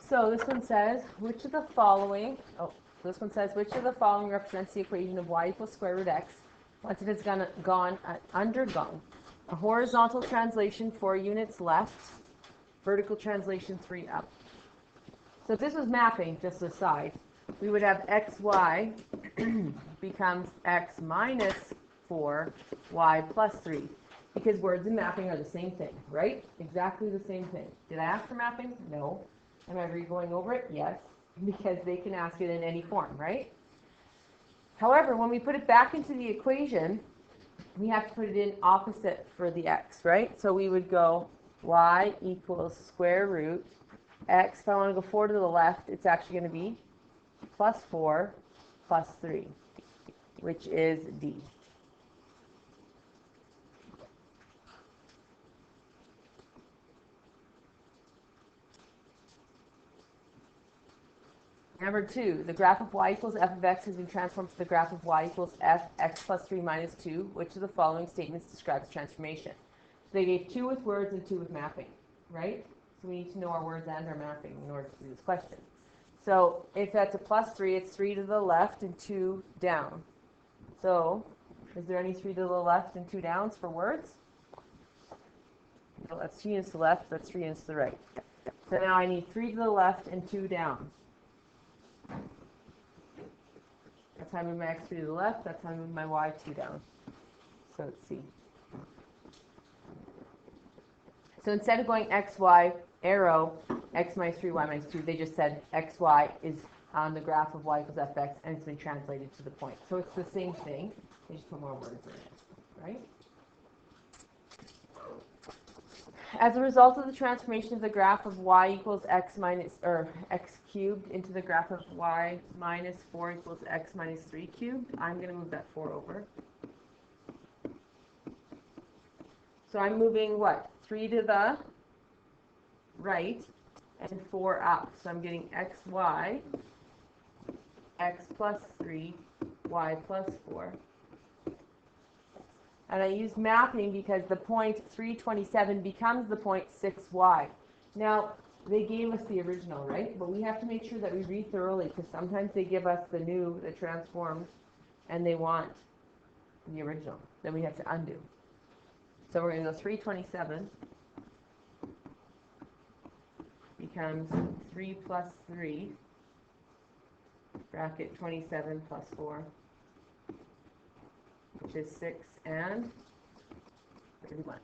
So this one says, which of the following represents the equation of y equals square root x once it has undergone a horizontal translation 4 units left, vertical translation 3 up. So if this was mapping, just aside, we would have xy becomes x minus 4, y plus 3. Because words and mapping are the same thing, right? Exactly the same thing. Did I ask for mapping? No. Am I re-going over it? Yes. Because they can ask it in any form, right? However, when we put it back into the equation, we have to put it in opposite for the x, right? So we would go y equals square root x. If I want to go 4 to the left, it's actually going to be plus 4 plus 3, which is D. Number 2, the graph of y equals f of x has been transformed to the graph of y equals f x plus 3 minus 2. Which of the following statements describes transformation? So they gave 2 with words and 2 with mapping, right? So we need to know our words and our mapping in order to do this question. So if that's a plus 3, it's 3 to the left and 2 down. So is there any 3 to the left and 2 downs for words? No, that's 2 units to the left, that's 3 units to the right. So now I need 3 to the left and 2 down. That's how I move my x 3 to the left, that's how I move my y 2 down. So let's see. So instead of going x, y, arrow, x minus 3, y minus 2, they just said x, y is on the graph of y equals f x, and it's been translated to the point. So it's the same thing, they just put more words in it, right? As a result of the transformation of the graph of y equals x minus, or x cubed into the graph of y minus 4 equals x minus 3 cubed, I'm going to move that 4 over. So I'm moving what? 3 to the right and 4 up. So I'm getting xy, x plus 3, y plus 4. And I use mapping because the point 327 becomes the point 6y. Now, they gave us the original, right? But we have to make sure that we read thoroughly because sometimes they give us the new, the transformed, and they want the original. Then we have to undo. So we're going to go 327 becomes 3 plus 3, bracket 27 plus 4, which is 6 and 31.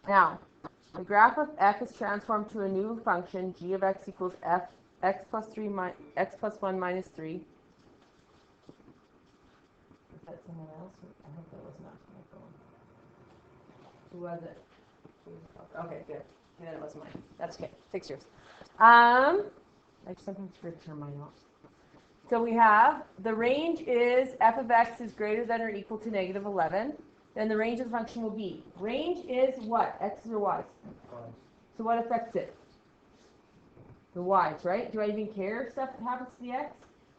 Now, the graph of f is transformed to a new function, g of x equals f x plus 1 minus 3. Is that someone else? I hope that was not my phone. Who was it? Okay, good. And then it was mine. That's okay. Fix yours. I sometimes forget to turn mine off. So we have the range is f of x is greater than or equal to negative 11. Then the range of the function will be. Range is what? X's or y's? So what affects it? The y's, right? Do I even care if stuff happens to the x?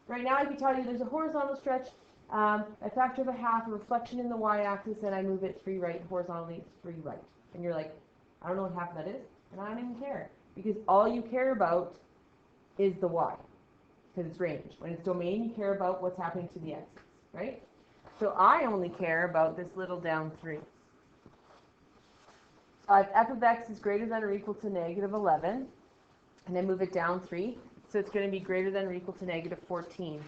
Right now I can tell you there's a horizontal stretch, a factor of a half, a reflection in the y-axis, and I move it 3 right horizontally, 3 right. And you're like, I don't know what half that is, and I don't even care. Because all you care about is the y, because it's range. When it's domain, you care about what's happening to the x's, right? So I only care about this little down 3. So if f of x is greater than or equal to negative 11, and then move it down 3, so it's going to be greater than or equal to negative 14.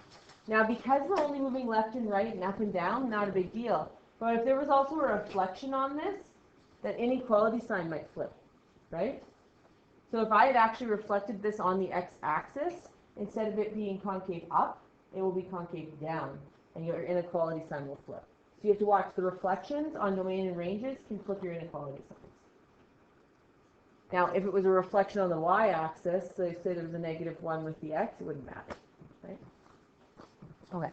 Now, because we're only moving left and right and up and down, not a big deal. But if there was also a reflection on this, that inequality sign might flip, right? So if I had actually reflected this on the x-axis, instead of it being concave up, it will be concave down, and your inequality sign will flip. So you have to watch the reflections on domain and ranges can flip your inequality signs. Now, if it was a reflection on the y-axis, so say there was a negative 1 with the x, it wouldn't matter, right? Okay.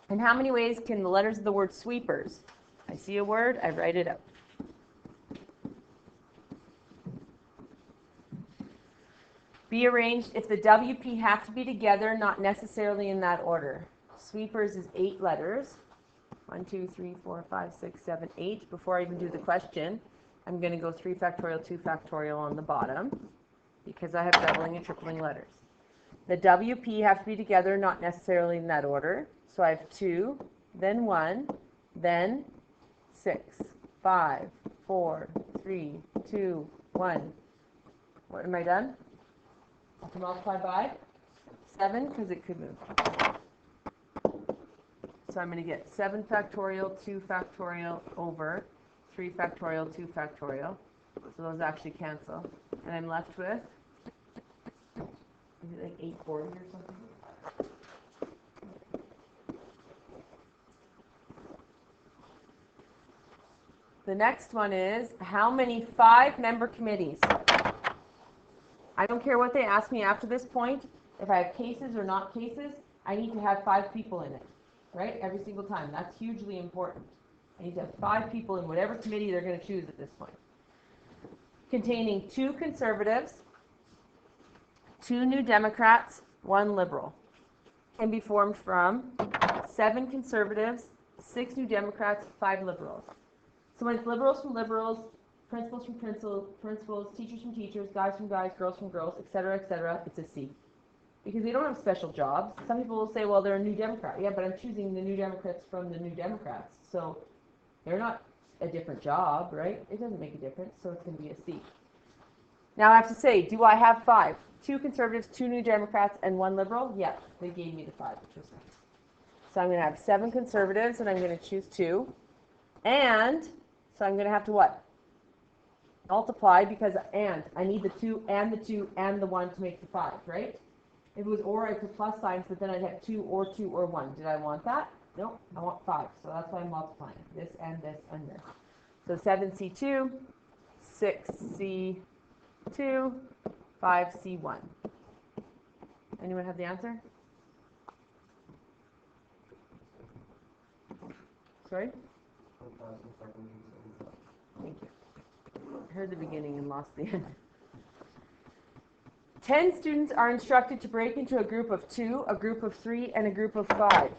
In how many ways can the letters of the word sweepers? I see a word, I write it out. Be arranged if the WP have to be together, not necessarily in that order. Sweepers is 8 letters. 1, 2, 3, 4, 5, 6, 7, 8. Before I even do the question, I'm going to go 3 factorial, 2 factorial on the bottom because I have doubling and tripling letters. The WP have to be together, not necessarily in that order. So I have 2, then 1, then 6, 5, 4, 3, 2, 1. What am I done? I can multiply by 7 because it could move. So I'm going to get 7 factorial, 2 factorial over 3 factorial, 2 factorial. So those actually cancel. And I'm left with, is it like 840 or something? The next one is, how many 5-member committees? I don't care what they ask me after this point. If I have cases or not cases, I need to have 5 people in it, right? Every single time. That's hugely important. I need to have 5 people in whatever committee they're going to choose at this point. Containing 2 conservatives, 2 New Democrats, 1 liberal. Can be formed from 7 conservatives, 6 New Democrats, 5 liberals. So when it's liberals from liberals, principals from principals, teachers from teachers, guys from guys, girls from girls, etc., it's a C. Because they don't have special jobs. Some people will say, well, they're a New Democrat. Yeah, but I'm choosing the New Democrats from the New Democrats. So they're not a different job, right? It doesn't make a difference, so it's going to be a C. Now I have to say, do I have 5? 2 conservatives, 2 New Democrats, and 1 liberal? Yeah, they gave me the 5, which was nice. So I'm going to have 7 conservatives, and I'm going to choose 2. And, so I'm going to have to what? Multiply, because I need the 2 and the 2 and the 1 to make the 5, right? If it was or, I put plus signs, but then I'd have 2 or 1. Did I want that? Nope, I want 5. So that's why I'm multiplying. This and this and this. So 7C2, 6C2, 5C1. Anyone have the answer? Sorry? Thank you. I heard the beginning and lost the end. 10 students are instructed to break into a group of 2, a group of 3, and a group of 5.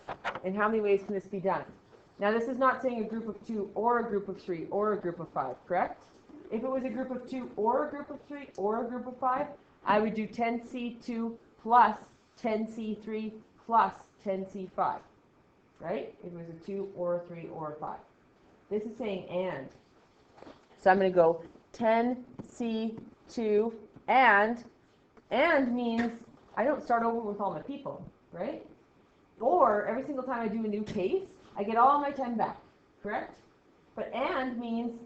In how many ways can this be done? Now, this is not saying a group of 2 or a group of 3 or a group of 5, correct? If it was a group of 2 or a group of 3 or a group of 5, I would do 10C2 plus 10C3 plus 10C5, right? If it was a 2 or a 3 or a 5. This is saying and. So I'm going to go 10C2 and means I don't start over with all my people, right? Or every single time I do a new case, I get all my 10 back, correct? But and means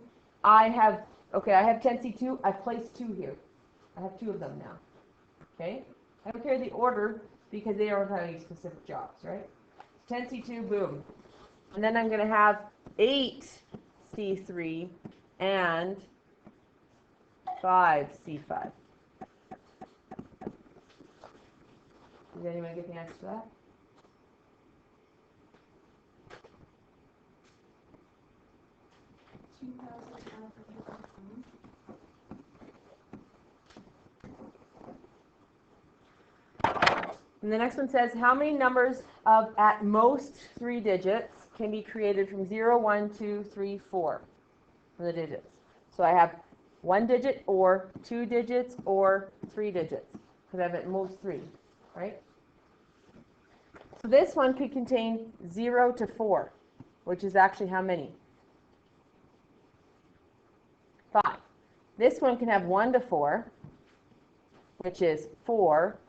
I have 10C2, I've placed 2 here. I have 2 of them now, okay? I don't care the order because they aren't having specific jobs, right? 10C2, boom. And then I'm going to have 8C3 and 5C5. Did anyone get the answer to that? And the next one says, how many numbers of at most 3 digits can be created from 0, 1, 2, 3, 4 from the digits? So I have 1 digit or 2 digits or 3 digits because I have at most 3, right? So this one could contain 0 to 4, which is actually how many? 5. This one can have 1 to 4, which is 4,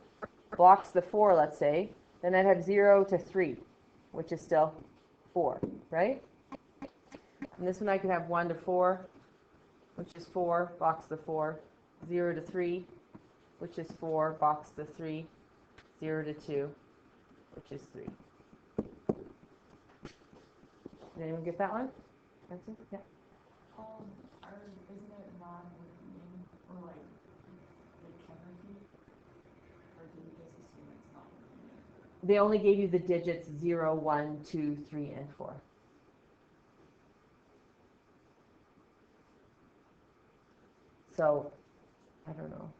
blocks the 4, let's say. Then I'd have 0 to 3, which is still 4, right? And this one I could have 1 to 4, which is 4, box the 4, 0 to 3, which is 4, box the 3, 0 to 2, which is 3. Did anyone get that one? Answer? Yeah. Isn't it not working or like it can repeat? Or do we just assume it's not working? They only gave you the digits 0, 1, 2, 3, and 4. So, I don't know.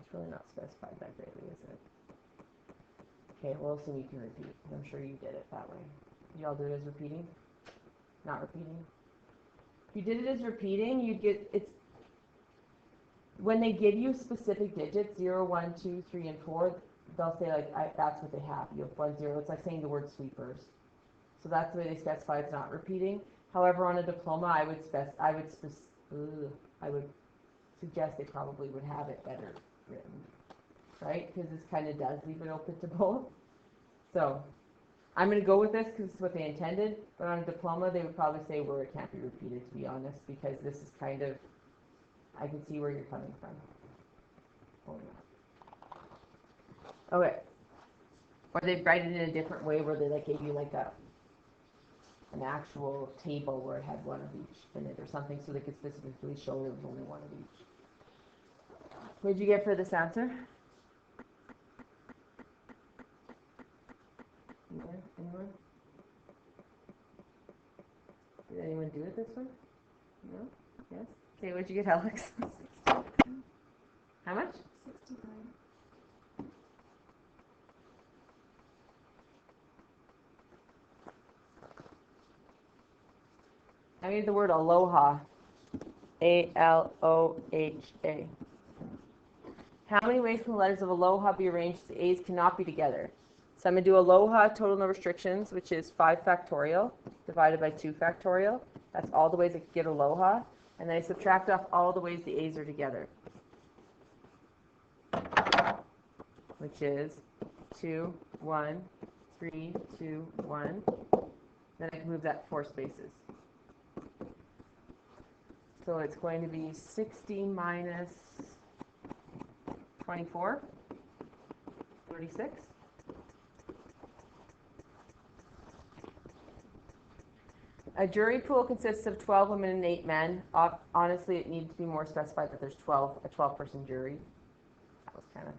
It's really not specified that greatly, is it? Okay, we'll assume you can repeat. I'm sure you did it that way. Did y'all do it as repeating? Not repeating? If you did it as repeating, you'd get, it's, when they give you specific digits, 0, 1, 2, 3, and 4, they'll say like, that's what they have. You have 1, 0. It's like saying the word sweepers. So that's the way they specify it's not repeating. However, on a diploma, I would suggest they probably would have it better written, right? Because this kind of does leave it open to both. So I'm going to go with this because it's what they intended. But on a diploma, they would probably say where it can't be repeated, to be honest, because this is kind of, I can see where you're coming from. Okay. Or they write it in a different way where they like gave you like an actual table where it had one of each in it or something so they could specifically show there was only one of each. What did you get for this answer? Anyone? Did anyone do it this one? No? Yes? Okay, what did you get, Alex? How much? 69. I made the word aloha. A-L-O-H-A. How many ways can the letters of aloha be arranged so the A's cannot be together? So I'm going to do aloha, total no restrictions, which is 5 factorial divided by 2 factorial. That's all the ways I could get aloha. And then I subtract off all the ways the A's are together, which is 2, 1, 3, 2, 1. Then I can move that 4 spaces. So it's going to be 60 minus 24, 36. A jury pool consists of 12 women and 8 men. Honestly, it needs to be more specified that there's a 12-person jury. That was kind of,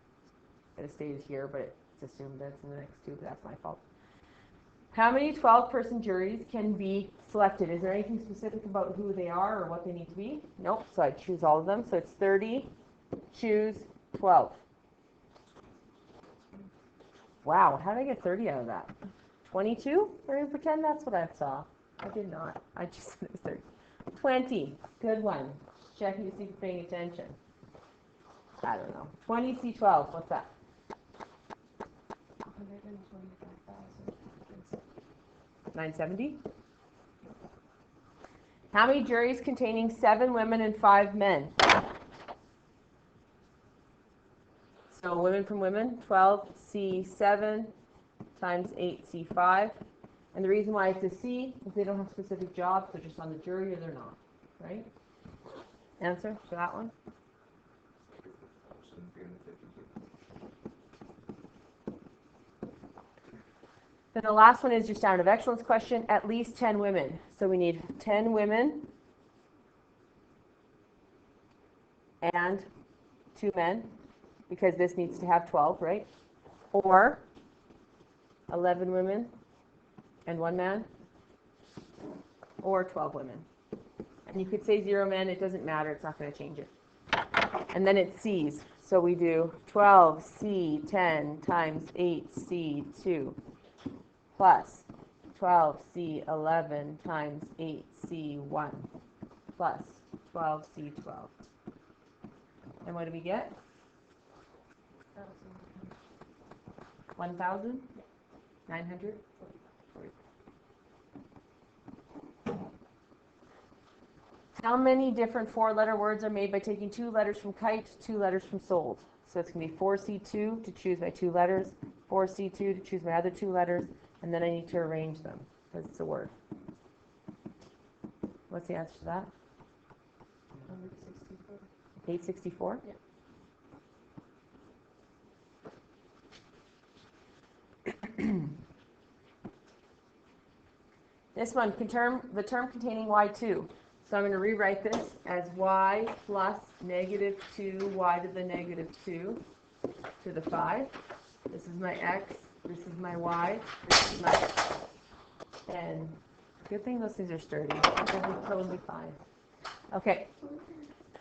it stated here, but it's assumed that it's in the next two, but that's my fault. How many 12-person juries can be selected? Is there anything specific about who they are or what they need to be? Nope, so I choose all of them. So it's 30, choose 12. Wow, how did I get 30 out of that? 22? We're going to pretend that's what I saw. I did not. I just said it was 30. 20. Good one. Checking to see if you're paying attention. I don't know. 20 C12. What's that? 970. How many juries containing 7 women and 5 men? So women from women, 12 C7 times 8 C5. And the reason why it's a C is they don't have specific jobs. They're just on the jury or they're not. Right? Answer for that one? Then the last one is your standard of excellence question, at least 10 women. So we need 10 women and 2 men, because this needs to have 12, right? Or 11 women and 1 man, or 12 women. And you could say 0 men, it doesn't matter, it's not going to change it. And then it's C's. So we do 12 C10 times 8 C2 plus 12 C11 times 8 C1 plus 12 C12. And what do we get? 1,900? How many different 4-letter words are made by taking 2 letters from kite, 2 letters from sold? So it's going to be 4C2 to choose my 2 letters, 4C2 to choose my other 2 letters, and then I need to arrange them because it's a word. What's the answer to that? 864? Yeah. This one, the term containing y2. So I'm going to rewrite this as y plus negative 2y to the negative 2 to the 5. This is my x, this is my y, this is my x. And good thing those things are sturdy. They'll be totally fine. Okay,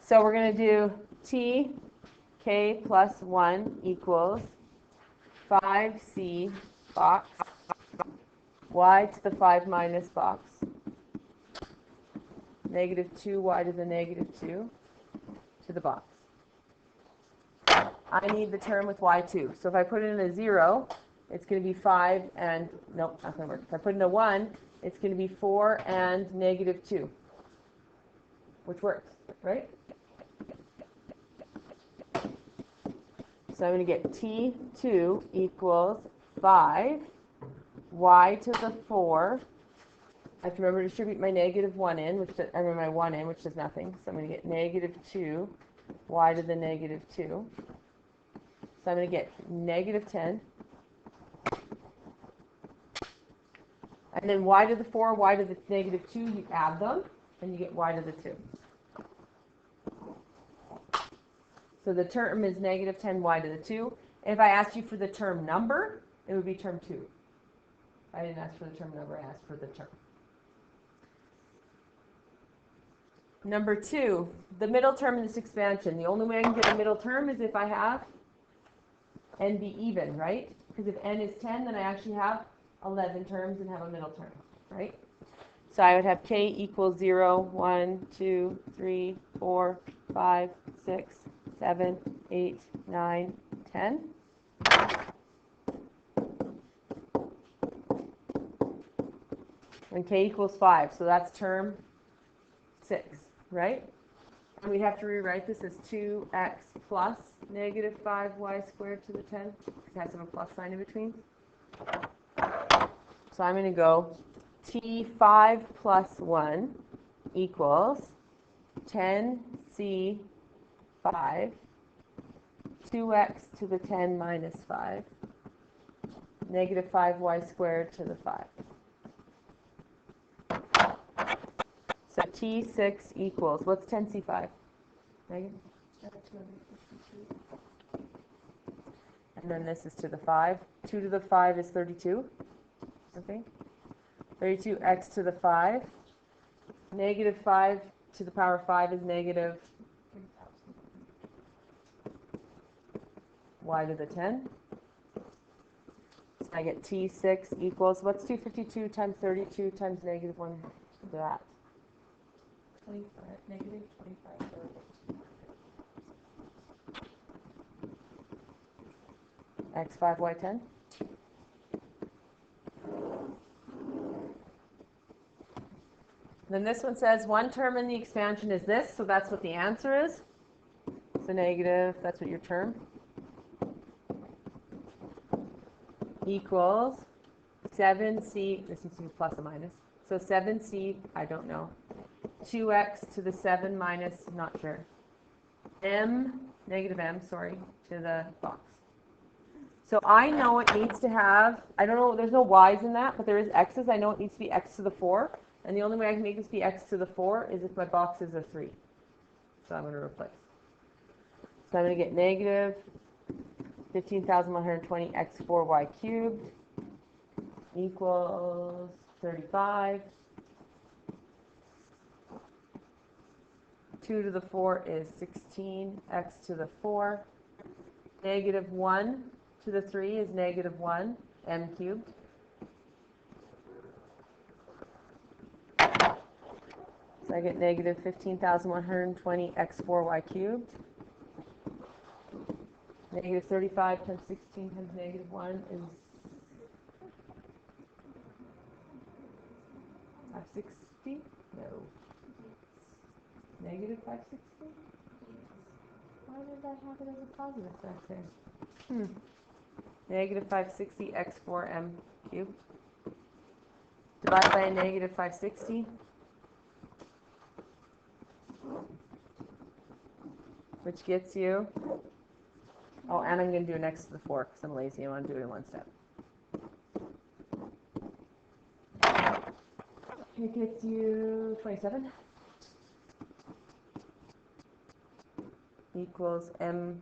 so we're going to do t k plus 1 equals 5c box y to the 5 minus box, negative 2y to the negative 2 to the box. I need the term with y2. So if I put in a 0, it's going to be 5 and, nope, not going to work. If I put in a 1, it's going to be 4 and negative 2, which works, right? So I'm going to get t2 equals 5, y to the 4. I have to remember to distribute my negative 1 in, I mean my 1 in, which does nothing. So I'm going to get negative 2, y to the negative 2. So I'm going to get negative 10. And then y to the 4, y to the negative 2, you add them, and you get y to the 2. So the term is negative 10y to the 2. If I asked you for the term number, it would be term 2. I didn't ask for the term number, I asked for the term. Number 2, the middle term in this expansion. The only way I can get a middle term is if I have n be even, right? Because if n is 10, then I actually have 11 terms and have a middle term, right? So I would have k equals 0, 1, 2, 3, 4, 5, 6, 7, 8, 9, 10. And k equals 5, so that's term 6, right? And we have to rewrite this as 2x plus negative 5y squared to the 10. It has to have a plus sign in between. So I'm going to go t5 plus 1 equals 10c5, 2x to the 10 minus 5, negative 5y squared to the 5. So t6 equals, what's 10c5? Megan? And then this is to the 5. 2 to the 5 is 32. Okay. 32x to the 5. Negative 5 to the power 5 is negative y to the 10. So I get t6 equals, what's 252 times 32 times negative 1 to that? 25, negative 25. X5, Y10. Then this one says one term in the expansion is this, so that's what the answer is. So negative, that's what your term equals 7c, this needs to be plus or minus. So 7c, I don't know. 2x to the 7 minus, not sure. Negative m, sorry, to the box. So I know it needs to have, I don't know, there's no y's in that, but there is x's. I know it needs to be x to the 4. And the only way I can make this be x to the 4 is if my box is a 3. So I'm going to replace. So I'm going to get negative 15,120 x4y cubed equals 35. 2 to the 4 is 16, x to the 4. Negative 1 to the 3 is negative 1, m cubed. So I get negative 15,120 x4y cubed. Negative 35 times 16 times negative 1 is 560? No. Negative 560? Why did I have it as a positive back there? Negative 560 x4m cubed. Divided by a negative 560. Which gets you, oh, and I'm going to do an x to the 4 because I'm lazy. I want to do it in one step. It gets you 27 equals m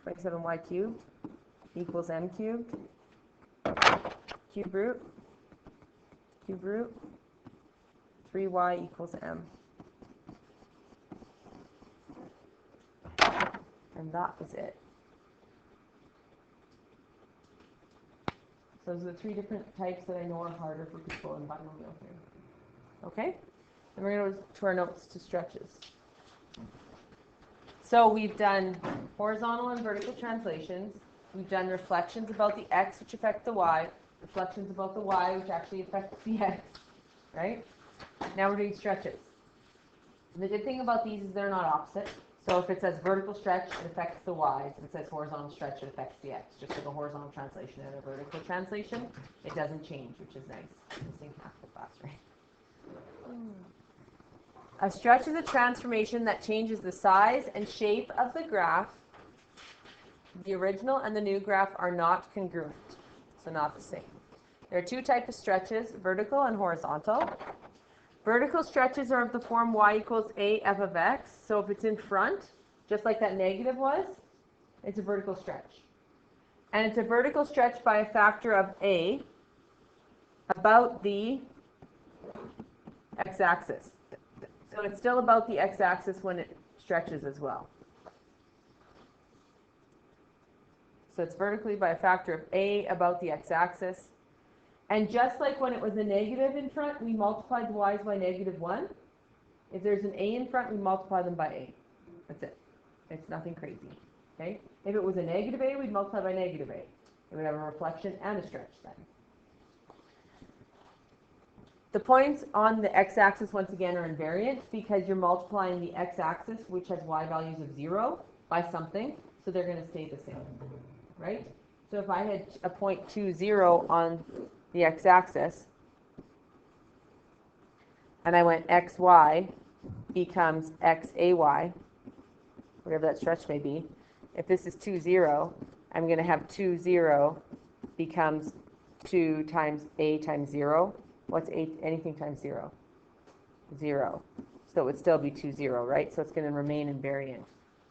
27y cubed equals m cubed, cube root, 3y equals m. And that is it. So those are the 3 different types that I know are harder for people in binomial theory. Okay? And we're going to go to our notes to stretches. So we've done horizontal and vertical translations. We've done reflections about the x, which affect the y. Reflections about the y, which actually affects the x. Right? Now we're doing stretches. And the good thing about these is they're not opposite. So if it says vertical stretch, it affects the y. If it says horizontal stretch, it affects the x. Just like a horizontal translation and a vertical translation, it doesn't change, which is nice. Missing half the class, right? A stretch is a transformation that changes the size and shape of the graph. The original and the new graph are not congruent, so not the same. There are 2 types of stretches, vertical and horizontal. Vertical stretches are of the form y equals a f of x. So if it's in front, just like that negative was, it's a vertical stretch. And it's a vertical stretch by a factor of a about the x-axis. So it's still about the x-axis when it stretches as well. So it's vertically by a factor of a about the x-axis. And just like when it was a negative in front, we multiplied the y's by -1. If there's an a in front, we multiply them by a. That's it. It's nothing crazy. Okay? If it was a negative a, we'd multiply by -a. It would have a reflection and a stretch then. The points on the x-axis, once again, are invariant because you're multiplying the x-axis, which has y values of 0, by something, so they're going to stay the same. Right? So if I had a point 2, 0 on the x-axis, and I went xy becomes xay, whatever that stretch may be. If this is 2, 0, I'm going to have 2, 0 becomes 2 times a times 0. What's a, anything times 0? 0. So it would still be 2, 0, right? So it's going to remain invariant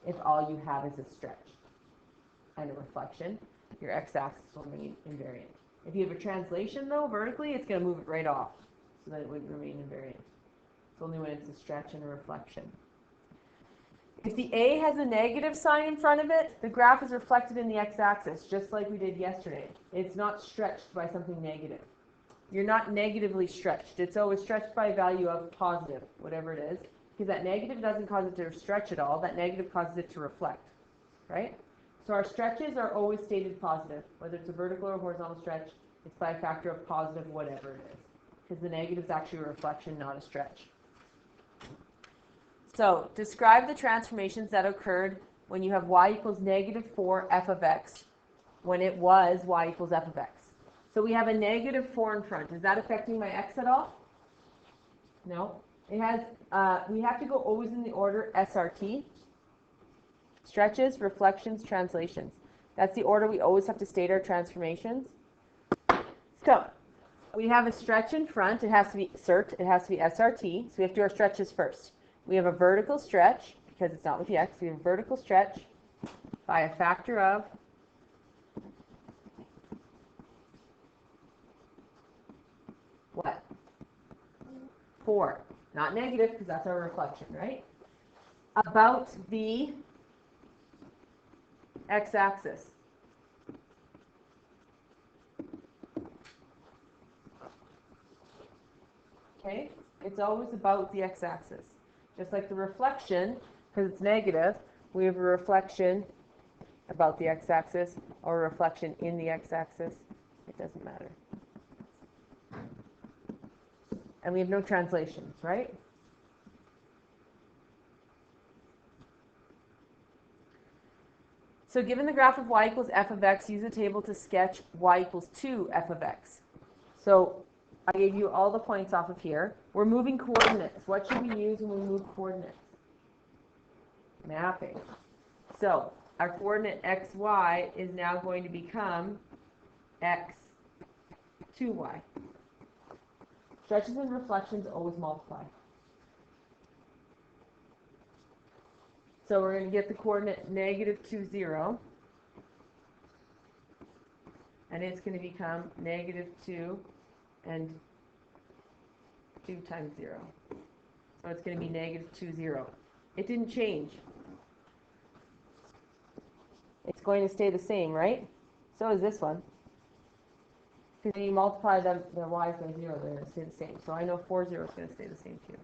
if all you have is a stretch and a reflection. Your x-axis will remain invariant. If you have a translation, though, vertically, it's going to move it right off so that it would remain invariant. It's only when it's a stretch and a reflection. If the a has a negative sign in front of it, the graph is reflected in the x-axis, just like we did yesterday. It's not stretched by something negative. You're not negatively stretched. It's always stretched by a value of positive, whatever it is, because that negative doesn't cause it to stretch at all. That negative causes it to reflect, right? So our stretches are always stated positive. Whether it's a vertical or horizontal stretch, it's by a factor of positive whatever it is. Because the negative is actually a reflection, not a stretch. So describe the transformations that occurred when you have y equals -4 f of x when it was y equals f of x. So we have a -4 in front. Is that affecting my x at all? No. It has. We have to go always in the order SRT. Stretches, reflections, translations. That's the order we always have to state our transformations. So we have a stretch in front. It has to be SERT. It has to be SRT. So we have to do our stretches first. We have a vertical stretch, because it's not with the x. We have a vertical stretch by a factor of what? 4. Not negative, because that's our reflection, right? About the x-axis. Okay? It's always about the x-axis. Just like the reflection, because it's negative, we have a reflection about the x-axis or a reflection in the x-axis. It doesn't matter. And we have no translations, right? So given the graph of y equals f of x, use a table to sketch y equals 2 f of x. So I gave you all the points off of here. We're moving coordinates. What should we use when we move coordinates? Mapping. So our coordinate xy is now going to become x2y. Stretches and reflections always multiply. So we're going to get the coordinate -2, 0. And it's going to become -2 and 2 times 0. So it's going to be -2, 0. It didn't change. it's going to stay the same, right? So is this one. Because when you multiply them, their y's by 0, they're going to stay the same. So I know 4, 0 is going to stay the same too.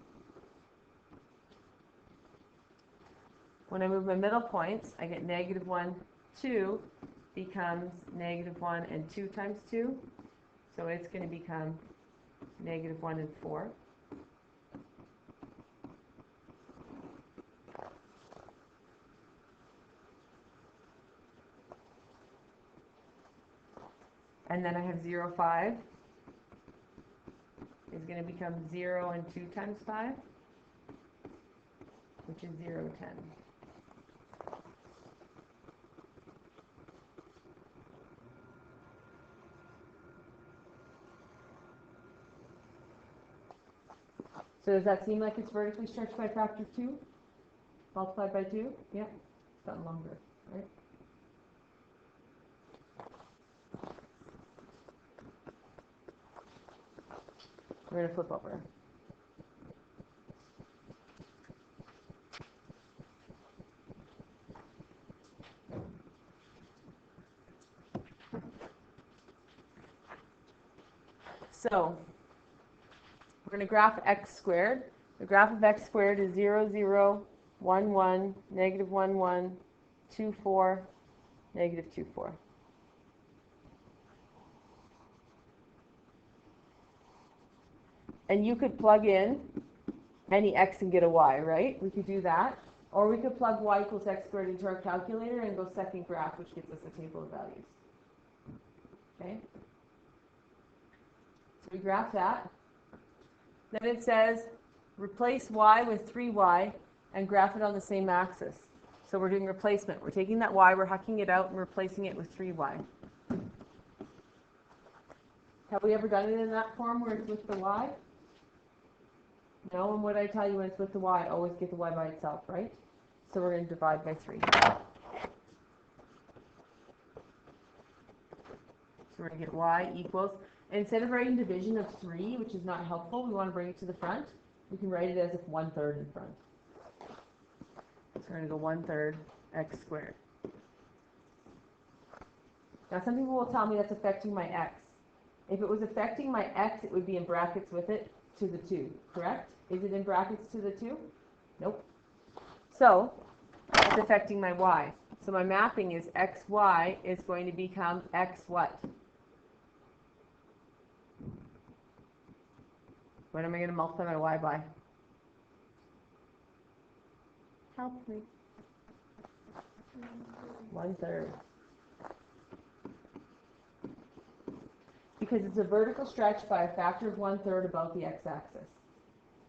When I move my middle points, I get negative 1, 2 becomes negative 1 and 2 times 2. So it's going to become negative 1 and 4. And then I have 0, 5 is going to become 0 and 2 times 5, which is 0, 10. So does that seem like it's vertically stretched by a factor of 2? Multiplied by 2? Yeah, it's gotten longer, right? We're going to flip over. So we're going to graph x squared. The graph of x squared is 0, 0, 1, 1, negative 1, 1, 2, 4, negative 2, 4. And you could plug in any x and get a y, right? We could do that. Or we could plug y equals x squared into our calculator and go second graph, which gives us a table of values. Okay? So we graph that. Then it says replace y with 3y and graph it on the same axis. So we're doing replacement. We're taking that y, we're hucking it out, and replacing it with 3y. Have we ever done it in that form where it's with the y? No, and what I tell you when it's with the y, always get the y by itself, right? So we're going to divide by 3. So we're going to get y equals, and instead of writing division of 3, which is not helpful, we want to bring it to the front. We can write it as if 1/3 in front. So we're going to go 1/3 x squared. Now some people will tell me that's affecting my x. If it was affecting my x, it would be in brackets with it to the 2, correct? Is it in brackets to the 2? Nope. So it's affecting my y. So my mapping is xy is going to become x what? What am I going to multiply my y by? Help me. 1/3. Because it's a vertical stretch by a factor of 1/3 above the x-axis.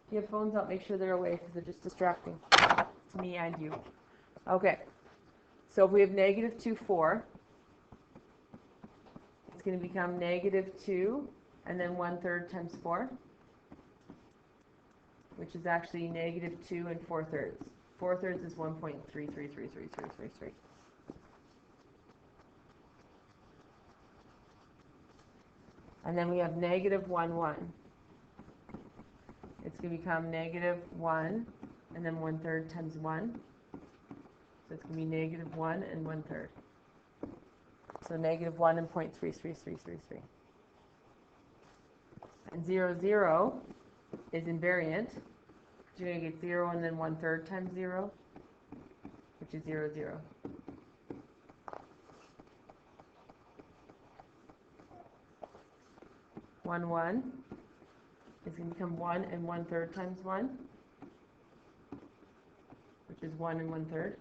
If you have phones out, make sure they're away because they're just distracting to me and you. Okay. So if we have negative 2, 4, it's going to become negative 2 and then 1/3 times 4, which is actually negative 2 and 4/3. 4/3 is 1.33333333. And then we have negative 1, 1. It's going to become negative 1 and then 1/3 times 1. So it's going to be negative 1 and 1/3. So negative 1 and 0.33333. And 0, 0 is invariant. You're going to get 0 and then 1/3 times 0, which is 0, 0. One, 1 is going to become 1 and 1/3 times 1, which is 1 and 1/3.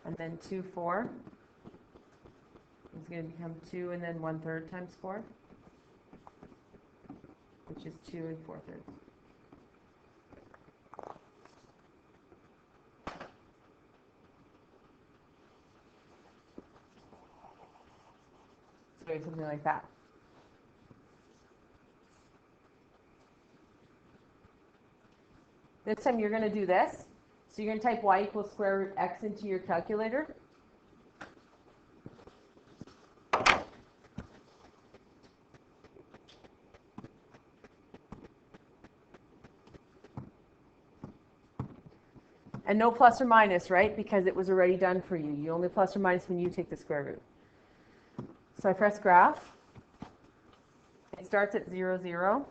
And then 2, 4 is going to become 2 and then 1/3 times 4, which is 2 and 4/3. So something like that. This time you're going to do this. So you're going to type y equals square root x into your calculator. And no plus or minus, right? Because it was already done for you. You only plus or minus when you take the square root. So I press graph. It starts at 0, 0.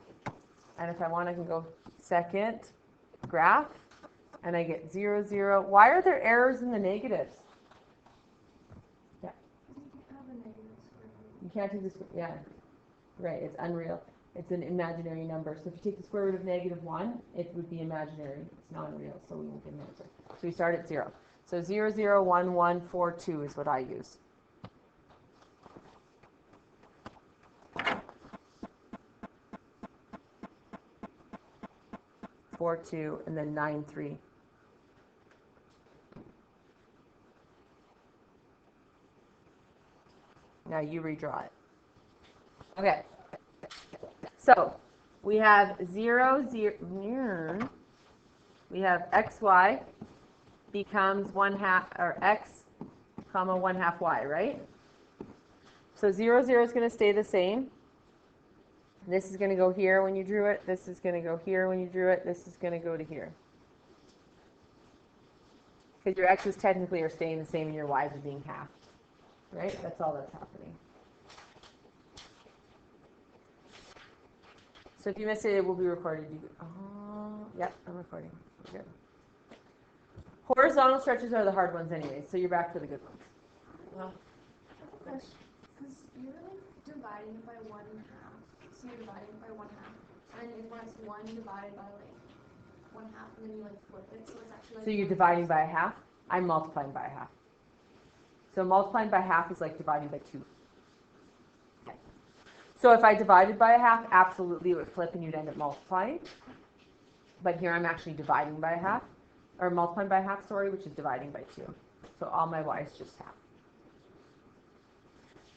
And if I want, I can go second graph. And I get 0, 0. Why are there errors in the negatives? Yeah. You can't take the square. Yeah. Right. It's unreal. It's an imaginary number. So if you take the square root of -1, it would be imaginary. It's not real, so we won't get an answer. So we start at 0. So 0, 0, 1, 1, 4, 2 is what I use. Four, 2, and then 9, 3. Now you redraw it. Okay. So we have 0, 0. We have xy becomes 1/2, or x, comma 1/2 y, right? So 0, 0 is going to stay the same. This is going to go here when you drew it. This is going to go here when you drew it. This is going to go to here. Because your x's technically are staying the same and your y's are being halved. Right? That's all that's happening. So if you miss it, it will be recorded. Yep, I'm recording. We're good. Horizontal stretches are the hard ones anyway, so you're back to the good ones. Well, because you're like dividing it by 1/2. So you're dividing it by 1/2. And if it's 1 divided by like 1/2, and then you like flip it, so it's actually like. So you're dividing by a half? I'm multiplying by a half. So multiplying by half is like dividing by 2. Okay. So if I divided by a half, absolutely it would flip and you'd end up multiplying. But here I'm actually dividing by a half, or multiplying by a half, sorry, which is dividing by 2. So all my y's just half.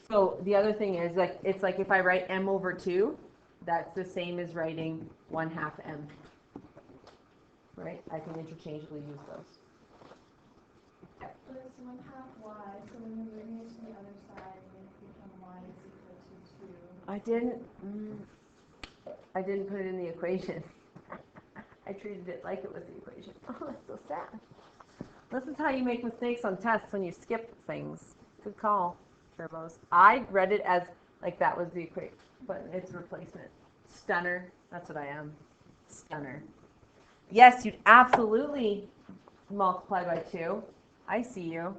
So the other thing is, like, it's like if I write m over 2, that's the same as writing 1/2 m. Right? I can interchangeably use those. But it's 1/2 y, so when you're bringing it to the other side, it become y is equal to 2. I didn't put it in the equation. I treated it like it was the equation. Oh, that's so sad. This is how you make mistakes on tests, when you skip things. Good call, Turbos. I read it as like that was the equation, but it's replacement. Stunner. That's what I am. Stunner. Yes, you'd absolutely multiply by 2. I see you.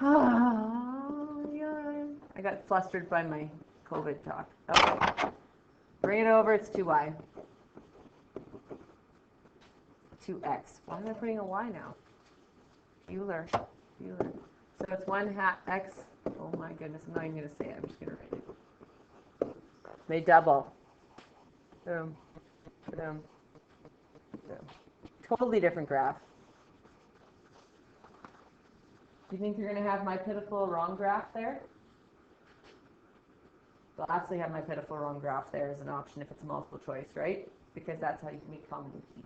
Oh, yeah. I got flustered by my COVID talk. Okay. Bring it over. It's 2y. 2x. Why am I putting a y now? Euler. So it's 1/2 x. Oh my goodness. I'm not even going to say it. I'm just going to write it. They double. Boom. Boom. Boom. Totally different graph. Do you think you're going to have my pitiful wrong graph there? They'll actually have my pitiful wrong graph there as an option if it's a multiple choice, right? Because that's how you can make common key.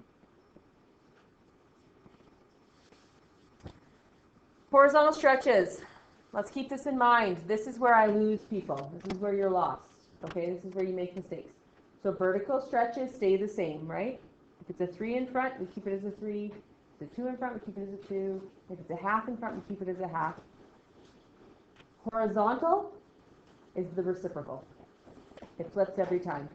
Horizontal stretches. Let's keep this in mind. This is where I lose people. This is where you're lost. Okay, this is where you make mistakes. So vertical stretches stay the same, right? If it's a 3 in front, we keep it as a 3. If it's a 2 in front, we keep it as a 2. If it's a half in front, we keep it as a half. Horizontal is the reciprocal. It flips every time.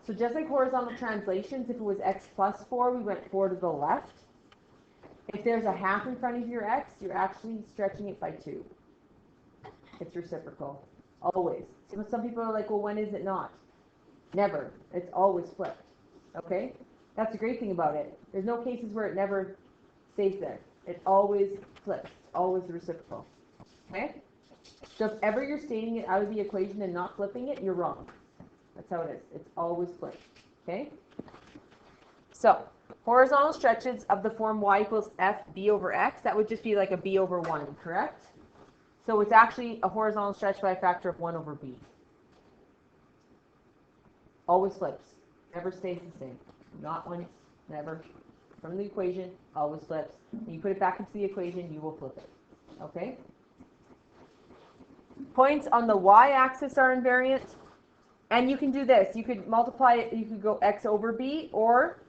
So just like horizontal translations, if it was x plus 4, we went 4 to the left. If there's a half in front of your x, you're actually stretching it by 2. It's reciprocal. Always. So some people are like, well, when is it not? Never. It's always flipped. Okay? That's the great thing about it. There's no cases where it never stays there. It always flips. It's always reciprocal. Okay? So if ever you're stating it out of the equation and not flipping it, you're wrong. That's how it is. It's always flipped. Okay? So, horizontal stretches of the form y equals fb over x, that would just be like a b over 1, correct? So it's actually a horizontal stretch by a factor of 1 over b. Always flips. Never stays the same. Not once, never. From the equation, always flips. When you put it back into the equation, you will flip it. Okay? Points on the y-axis are invariant. And you can do this. You could multiply it. You could go x over b, or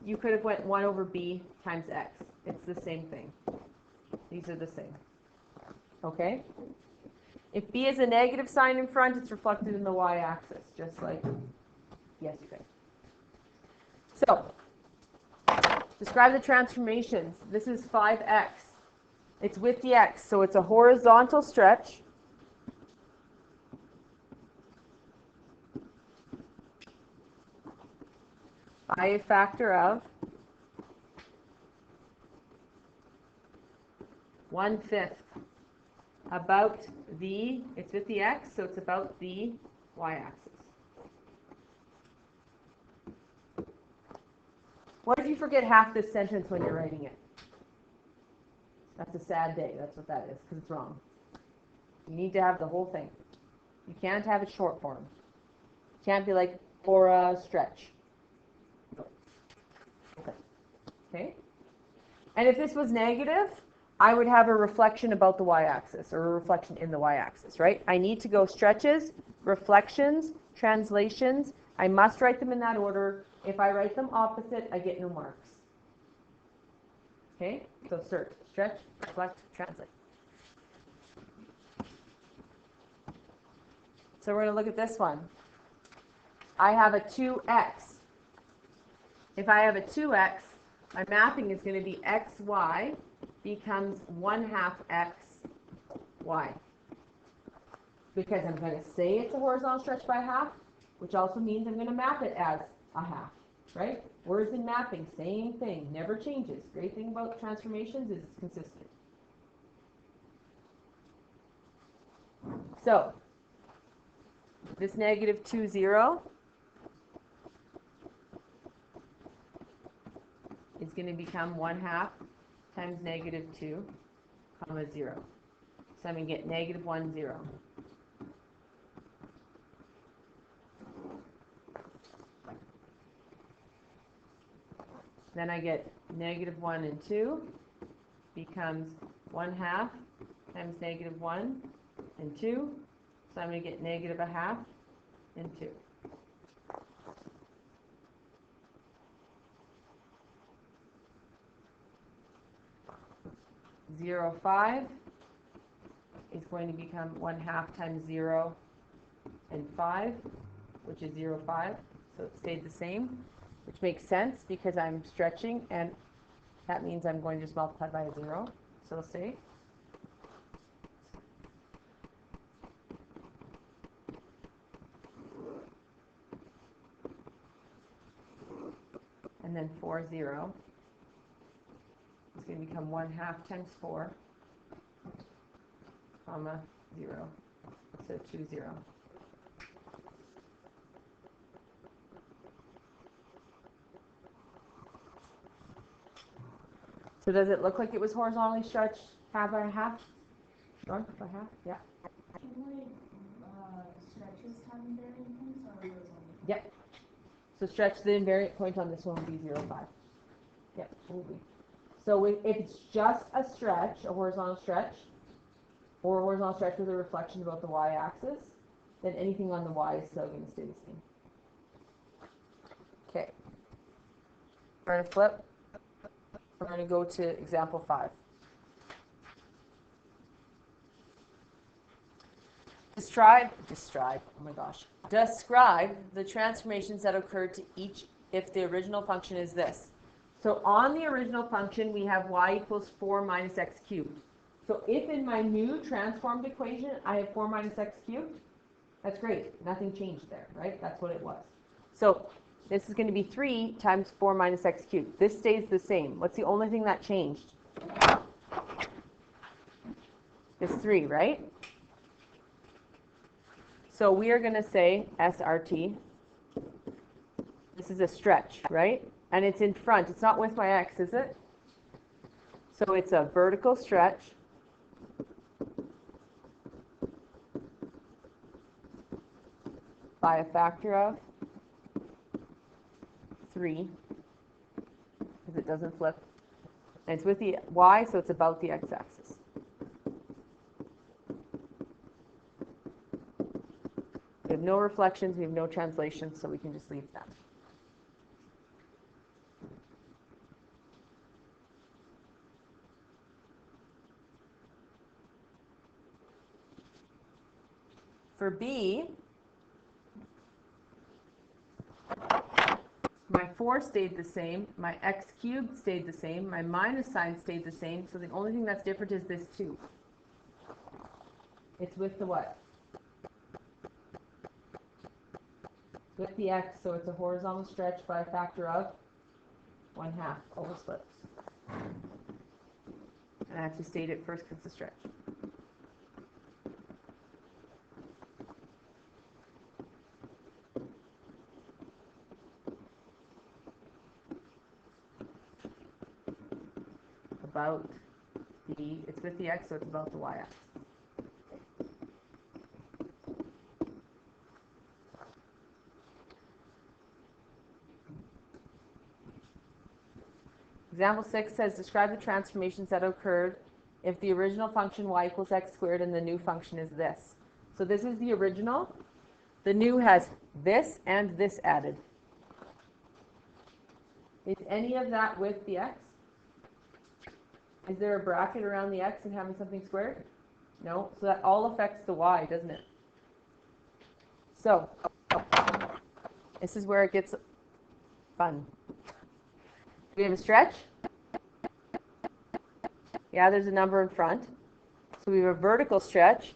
you could have went 1 over b times x. It's the same thing. These are the same. Okay? If B is a negative sign in front, it's reflected in the y-axis, just like yesterday. So, describe the transformations. This is 5x. It's with the x, so it's a horizontal stretch. By a factor of 1/5. About the, it's with the x, so it's about the y-axis. What if you forget half this sentence when you're writing it? That's a sad day. That's what that is, because it's wrong. You need to have the whole thing. You can't have it short form. You can't be like, for a stretch. Okay? And if this was negative, I would have a reflection about the y-axis, or a reflection in the y-axis, right? I need to go stretches, reflections, translations. I must write them in that order. If I write them opposite, I get no marks. Okay? So stretch, reflect, translate. So we're going to look at this one. I have a 2x. If I have a 2x, my mapping is going to be xy becomes 1/2 xy. Because I'm going to say it's a horizontal stretch by half, which also means I'm going to map it as a half, right? Words in mapping, same thing, never changes. Great thing about transformations is it's consistent. So, this negative 2, 0 is going to become 1/2 times negative 2, comma 0. So I'm going to get negative 1, 0. Then I get negative 1 and 2 becomes 1/2 times negative 1 and 2. So I'm going to get negative 1/2 and 2. Zero, 5 is going to become 1/2 times 0 and 5, which is 0, 5. So it stayed the same, which makes sense because I'm stretching, and that means I'm going to just multiply by a 0. So it'll stay. And then 4, 0. It's going to become 1/2 times 4, comma 0. So 2, 0. So does it look like it was horizontally stretched half by half? Sure, by half? Yeah. Stretches have invariant points or horizontal? Yep. So stretch, the invariant point on this one would be 0, 5. Yep, will be. So if it's just a stretch, a horizontal stretch, or a horizontal stretch with a reflection about the y-axis, then anything on the y is still going to stay the same. Okay. We're going to flip. We're going to go to example 5. Describe, oh my gosh. Describe the transformations that occur to each if the original function is this. So on the original function, we have y equals 4 minus x cubed. So if in my new transformed equation, I have 4 minus x cubed, that's great. Nothing changed there, right? That's what it was. So this is going to be 3 times 4 minus x cubed. This stays the same. What's the only thing that changed? This 3, right? So we are going to say SRT. This is a stretch, right? And it's in front. It's not with my x, is it? So it's a vertical stretch. By a factor of 3, because it doesn't flip. And it's with the y, so it's about the x-axis. We have no reflections, we have no translations, so we can just leave that. For B, my 4 stayed the same, my x cubed stayed the same, my minus sign stayed the same, so the only thing that's different is this 2. It's with the what? With the x, so it's a horizontal stretch by a factor of 1/2, always flips. And I have to state it first because it's a stretch. About the, it's with the x, so it's about the y-axis. Example 6 says, describe the transformations that occurred if the original function y equals x squared and the new function is this. So this is the original. The new has this and this added. Is any of that with the x? Is there a bracket around the x and having something squared? No. So that all affects the y, doesn't it? So this is where it gets fun. We have a stretch. Yeah, there's a number in front. So we have a vertical stretch.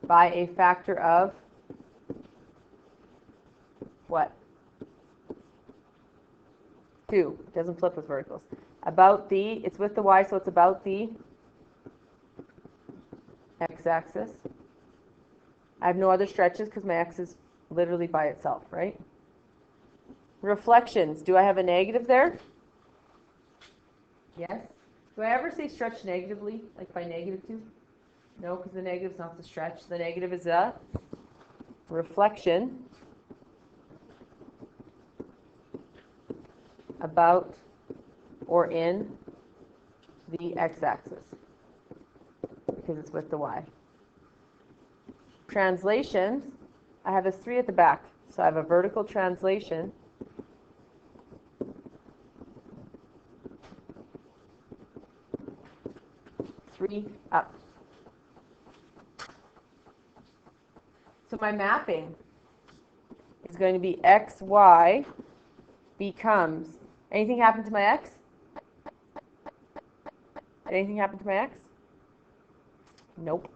By a factor of what? 2. It doesn't flip with verticals. About the, it's with the y, so it's about the x-axis. I have no other stretches because my x is literally by itself, right? Reflections. Do I have a negative there? Yes. Do I ever say stretch negatively, like by -2? No, because the negative is not the stretch. The negative is a reflection about or in the x-axis because it's with the y. Translations, I have a 3 at the back. So I have a vertical translation three up. So my mapping is going to be x, y becomes, anything happen to my x? Anything happen to my x? Nope.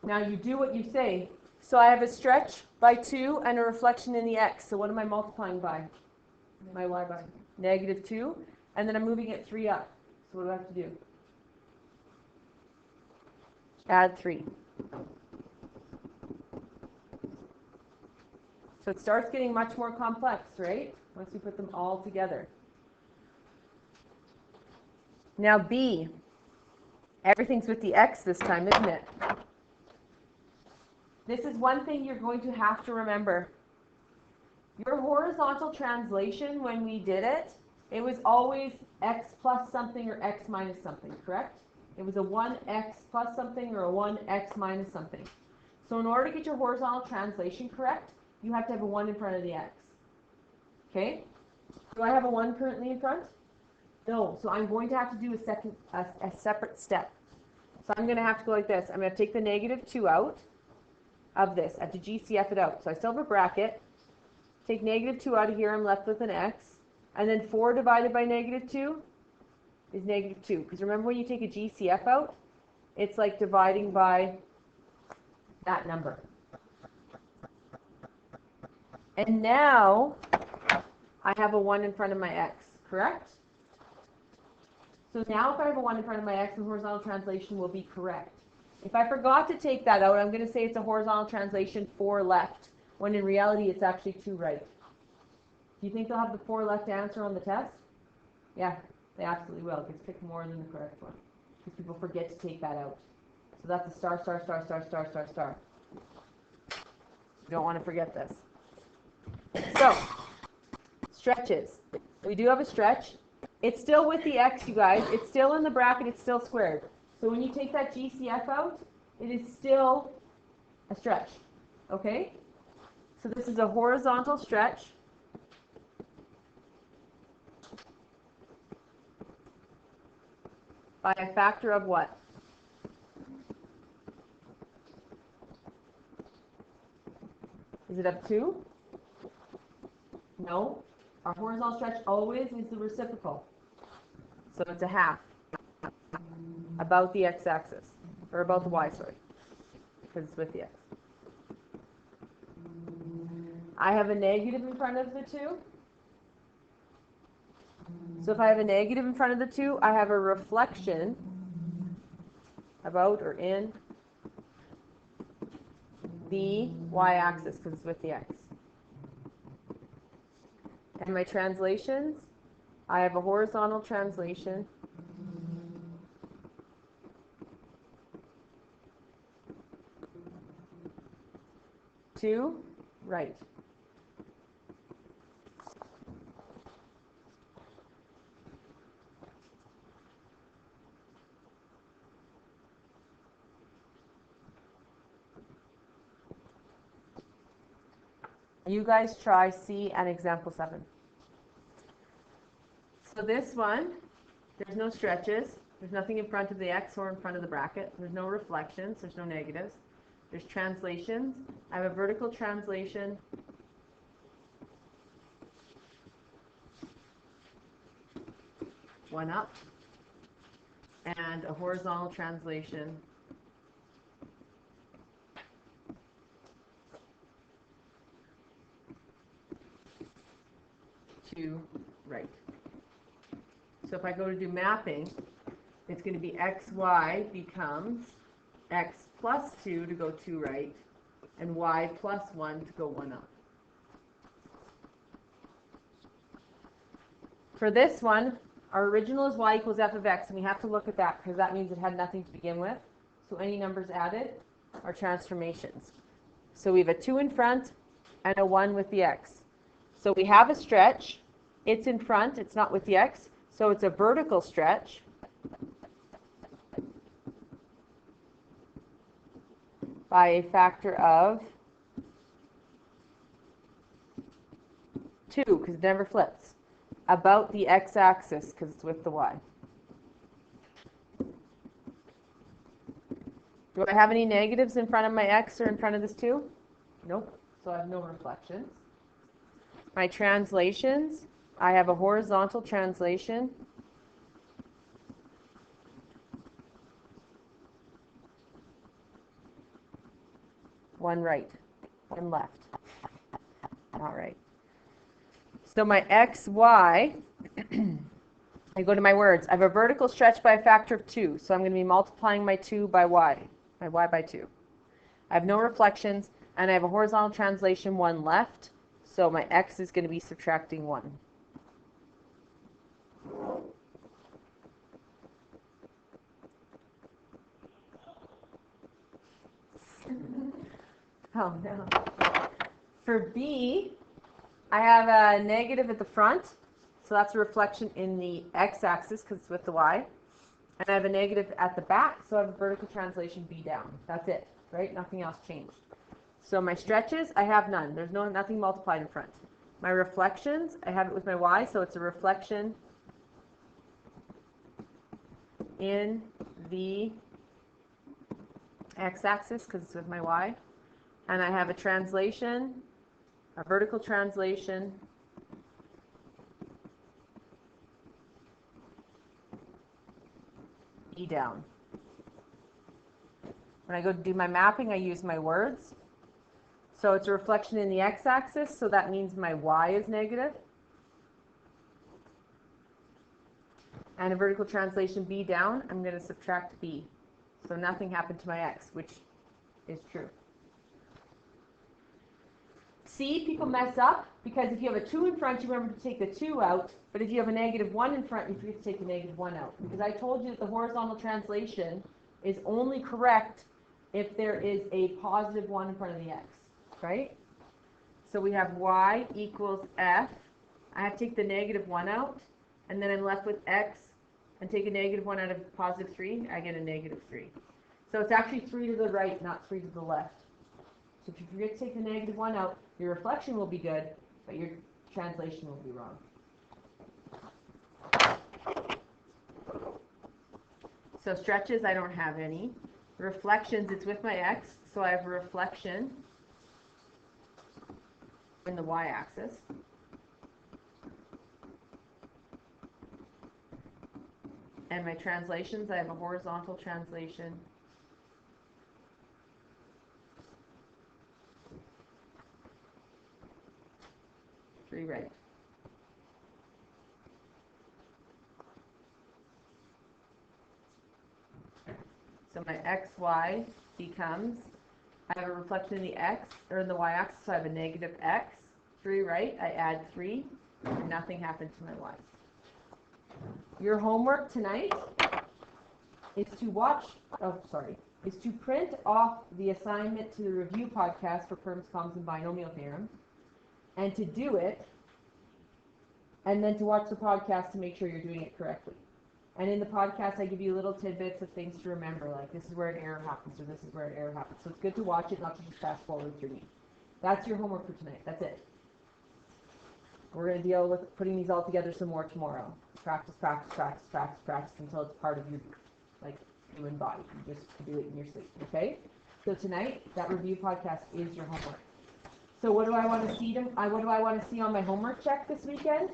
Now you do what you say. So I have a stretch by 2 and a reflection in the x. So what am I multiplying by? My y by -2. And then I'm moving it 3 up. So what do I have to do? Add 3. So it starts getting much more complex, right? Once you put them all together. Now B. Everything's with the x this time, isn't it? This is one thing you're going to have to remember. Your horizontal translation, when we did it, it was always x plus something or x minus something, correct? It was a 1x plus something or a 1x minus something. So in order to get your horizontal translation correct, you have to have a 1 in front of the x. Okay? Do I have a 1 currently in front? No. So I'm going to have to do a separate step. So I'm going to have to go like this. I'm going to take the -2 out of this. I have to GCF it out. So I still have a bracket. Take -2 out of here. I'm left with an x. And then 4 divided by -2 is -2. Because remember when you take a GCF out, it's like dividing by that number. And now I have a 1 in front of my x, correct? So now if I have a 1 in front of my x, the horizontal translation will be correct. If I forgot to take that out, I'm going to say it's a horizontal translation 4 left, when in reality it's actually 2 right. Do you think they'll have the 4 left answer on the test? Yeah, they absolutely will. It gets picked more than the correct one. Because people forget to take that out. So that's a star, star, star, star, star, star, star. You don't want to forget this. So, stretches. We do have a stretch. It's still with the x, you guys. It's still in the bracket. It's still squared. So when you take that GCF out, it is still a stretch. Okay? So this is a horizontal stretch. by a factor of what? Is it of 2? No. Our horizontal stretch always is the reciprocal. So it's a half. About the x-axis. Or about the y, sorry. Because it's with the x. I have a negative in front of the 2. So if I have a negative in front of the 2, I have a reflection about or in the y-axis because it's with the x. And my translations, I have a horizontal translation to right. You guys try C and example 7. So this one, there's no stretches. There's nothing in front of the x or in front of the bracket. There's no reflections. There's no negatives. There's translations. I have a vertical translation. One up. And a horizontal translation. To right. So if I go to do mapping, it's going to be xy becomes x plus 2 to go 2 right, and y plus 1 to go 1 up. For this one, our original is y equals f of x, and we have to look at that because that means it had nothing to begin with. So any numbers added are transformations. So we have a 2 in front and a 1 with the x. So we have a stretch. It's in front. It's not with the x. So it's a vertical stretch. By a factor of 2, because it never flips. About the x-axis, because it's with the y. Do I have any negatives in front of my x or in front of this 2? Nope. So I have no reflections. My translations, I have a horizontal translation. One right, one left. All right. So my x, y, I go to my words. I have a vertical stretch by a factor of 2. So I'm going to be multiplying my 2 by y, my y by 2. I have no reflections, and I have a horizontal translation, 1 left. So my x is going to be subtracting 1. Oh, no. For B, I have a negative at the front. So that's a reflection in the x-axis because it's with the y. And I have a negative at the back, so I have a vertical translation B down. That's it, right? Nothing else changed. So my stretches, I have none. There's nothing multiplied in front. My reflections, I have it with my y, so it's a reflection in the x-axis because it's with my y. And I have a translation, a vertical translation E down. When I go to do my mapping, I use my words. So it's a reflection in the x-axis, so that means my y is negative. And a vertical translation B down, I'm going to subtract B. So nothing happened to my x, which is true. See, people mess up because if you have a 2 in front, you remember to take the 2 out. But if you have a negative 1 in front, you forget to take the negative 1 out. Because I told you that the horizontal translation is only correct if there is a positive 1 in front of the x, right? So we have y equals f. I have to take the negative 1 out, and then I'm left with x, and take a negative 1 out of positive 3, I get a negative 3. So it's actually 3 to the right, not 3 to the left. So if you forget to take the negative 1 out, your reflection will be good, but your translation will be wrong. So stretches, I don't have any. Reflections, it's with my X, so I have a reflection in the y-axis. And my translations, I have a horizontal translation. Three right. So my XY becomes, I have a reflection in the X, or in the Y-axis, so I have a negative X. 3 right, I add 3, and nothing happens to my Y's. Your homework tonight is to print off the assignment to the review podcast for Perms, Coms, and Binomial Theorem, and to do it, and then to watch the podcast to make sure you're doing it correctly. And in the podcast, I give you little tidbits of things to remember, like this is where an error happens, or this is where an error happens. So it's good to watch it, not to just fast forward through me. That's your homework for tonight. That's it. We're going to deal with putting these all together some more tomorrow. Practice, practice, practice, practice, practice until it's part of your, like, human body. You just do it in your sleep, okay? So tonight, that review podcast is your homework. So what do I want to see? What do I want to see on my homework check this weekend?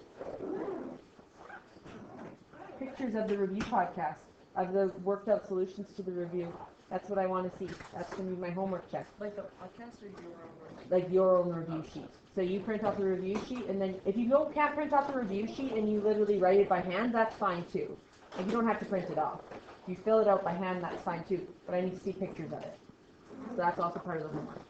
Pictures of the review podcast, of the worked out solutions to the review. That's what I want to see. That's going to be my homework check. Like the podcast or your own? Like your own review sheet. So you print off the review sheet, and then if you can't print off the review sheet and you literally write it by hand, that's fine too. Like you don't have to print it off. If you fill it out by hand, that's fine too. But I need to see pictures of it. So that's also part of the homework.